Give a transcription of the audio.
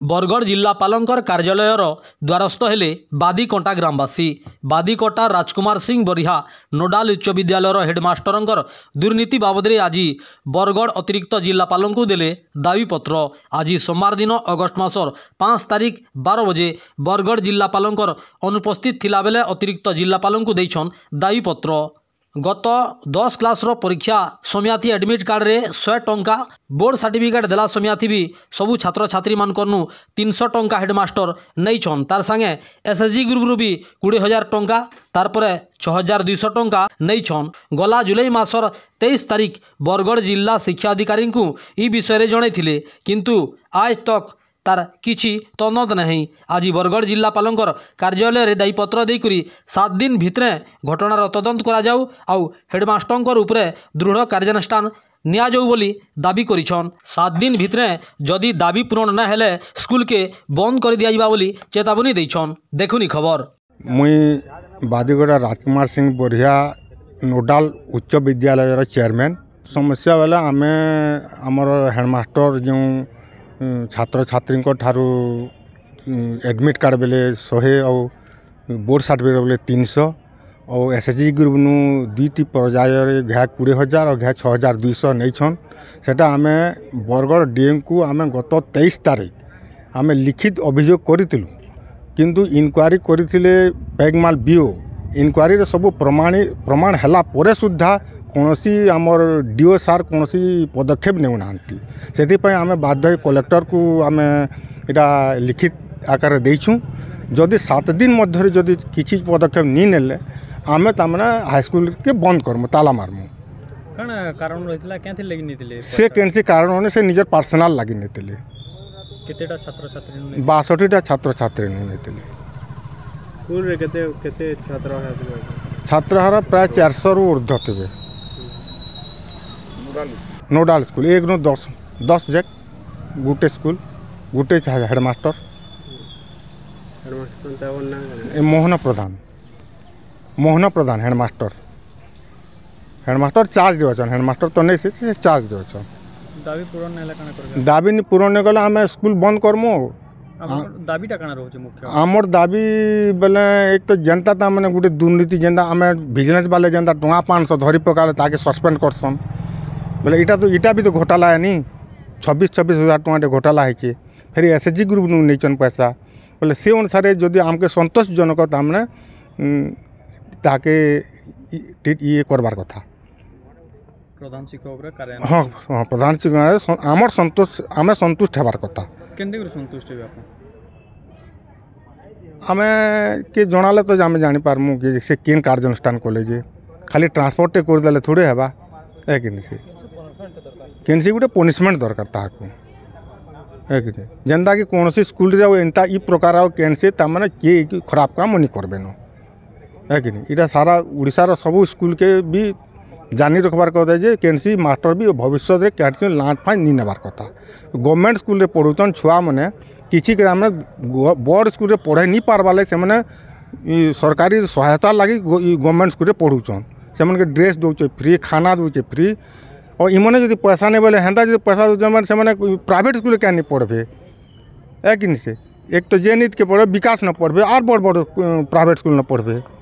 बरगढ़ जिलापालंकर कार्यालयर द्वारस्थ हेले बादीकंटा ग्रामवासी। बादीकंटा राजकुमार सिंह बरिहा नोडाल उच्च विद्यालयर हेडमास्टरंकर दुर्नीति बाबद आज बरगढ़ अतिरिक्त जिलापालंकु देले दाबीपत्र। आज सोमवार दिन अगस्ट मासर 5 तारिख 12 बजे बरगढ़ जिलापालंकर अनुपस्थित थिला बेले अतिरिक्त जिलापालंकु देइछन दाबीपत्र। गत 10 क्लासर परीक्षा समयाथी एडमिट कार्ड रे 100 टंका, बोर्ड सर्टिफिकेट देला समयाथी भी सबू छात्र छात्री मानकरनु 300 टंका हेडमास्टर नहींछन। तार संगे एसएचजी ग्रुप रु भी 20,000 टंका, तारपरे 6,200 टंका नहींछन। गला जुलाई मासर 23 तारिख बरगढ़ जिला शिक्षा अधिकारी को ई विषय रे जणाइथिले, किंतु आज तक तार किछि तनद नहीं। आज बरगढ़ जिलापालंकर कार्यालय रे दायीपत्र देकरी 7 दिन भितरे घटनार तदंत करा जाऊ आउ हेडमास्टरंकर उपरे दृढ़ कार्यानुष्ठान निया जाऊ बोली दाबी करिछन। 7 दिन भितरे जदि दाबी पूर्ण न हेले स्कूल के बंद कर दिया जिबा बोली चेतावनी दैछन। देखुनी खबर। मुई बादीगड़ा राजकुमार सिंह बरिहा नोडाल उच्च विद्यालय चेयरमैन। समस्या बेला आमे हमर हेडमास्टर जो छात्र छात्री ठारू एडमिट कार्ड बेले 100 और बोर्ड सर्टिफिकेट बेले 300 और एसएचजी ग्रुप नु दुईटी पर्याय घा 20,000 और घा 6,200 नहीं छन। सेटा आमे बरगढ़ डीएम को आमे गत 23 तारिख आमे लिखित अभियोग करितिलु, किंतु इनक्वारी करिथिले पैगमाल बीओ। इनक्वारी रे सब प्रमाण हला परे सुद्धा कौनसी आमर डीओ सार कौनसी पदक्षेप नेउ नांती। सेति आमे बाध्य कलेक्टर को आमे इटा लिखित आकार देइछु। जदि 7 दिन मध्य जदि किछि पदक्षेप नी नेले आमे तामना हाई स्कूल के बंद करमु, ताला मारमु। कण कारण रहितला केथि लागि नितिले से केनसी कारण होने से निजर पर्सनल लागि नेतिले। केतेटा छात्र छात्री ने 62टा छात्र छात्री ने नेतिले। स्कूल रे केते छात्र है? छात्र हारा प्राय 400 रु ऊर्ध्व थिबे। नोडाल स्कूल 1 नु 10 जक गुटे स्कूल गुटे हेडमास्टर मोहन प्रधान हेडमास्टर चार्ज देवछन। हेडमास्टर तो नहीं से चार्ज देवछन। दाबी पूर्ण नेला काना करबे? दाबी नि पूर्ण ने गला हमें स्कूल बंद करमु। दाबीटा काना रहउचे मुख्य? हमर दाबी बेले एक तो जनता ता माने गुटे दुर्नीति जेंदा हमें बिजनेस वाले जेंदा टंगा 500 धरी पकाले ताके सस्पेंड करसन बोले इटा भी तो घोटाला है नी। 26,000 टंका घोटाला है। फिर एसएचजी ग्रुप नु नहींचन पैसा बोले से अनुसार जदि आमके संतोषजनक तामने ताके ये करबार कथा। प्रधान शिक्षक रे कार्य हाँ हाँ प्रधान शिक्षक आमर संतोष आमे संतुष्ट हेबार कथा। केंदे गुरु संतुष्ट हेबा आपण? आमे के जणाले तो आमे जानि पारमु कि से केन कार्यानुष्ठान कॉलेज खाली ट्रांसपोर्ट कर देले थोड़े हेबा है कि नहीं। केनसी गोटे पनिशमेंट दरकार ताकू है कि जेनता कि कौन स्कूल रे एंता ई प्रकार केनसी तामने किए खराब काम नहीं करबे न है कि नहीं। इटा सारा उड़ीसार सब स्कूल के भी जानी रखबार कथा जे केनसी मास्टर भी भविष्य रे कैसे लांच फाइन नहीं नेबार कथा। गवर्नमेंट स्कूल रे पढ़ुचन छुआ माने किछि के हमने बोर्ड स्कूल रे पढ़ाई नहीं पारबाले से माने सरकारी सहायता लगी गवर्नमेंट स्कूल रे पढ़ुचन। से मन के ड्रेस दउचे फ्री, खाना दउचे फ्री, और इमने जदि पैसा नहीं बोले हेंता जदि पैसा दउचे से माने प्राइवेट स्कूल क्या नहीं पढ़बे है कि नहीं। से एक तो जे नीत के पढ़े विकास न पढ़बे और बड़ बड़ प्राइवेट स्कूल न पढ़बे।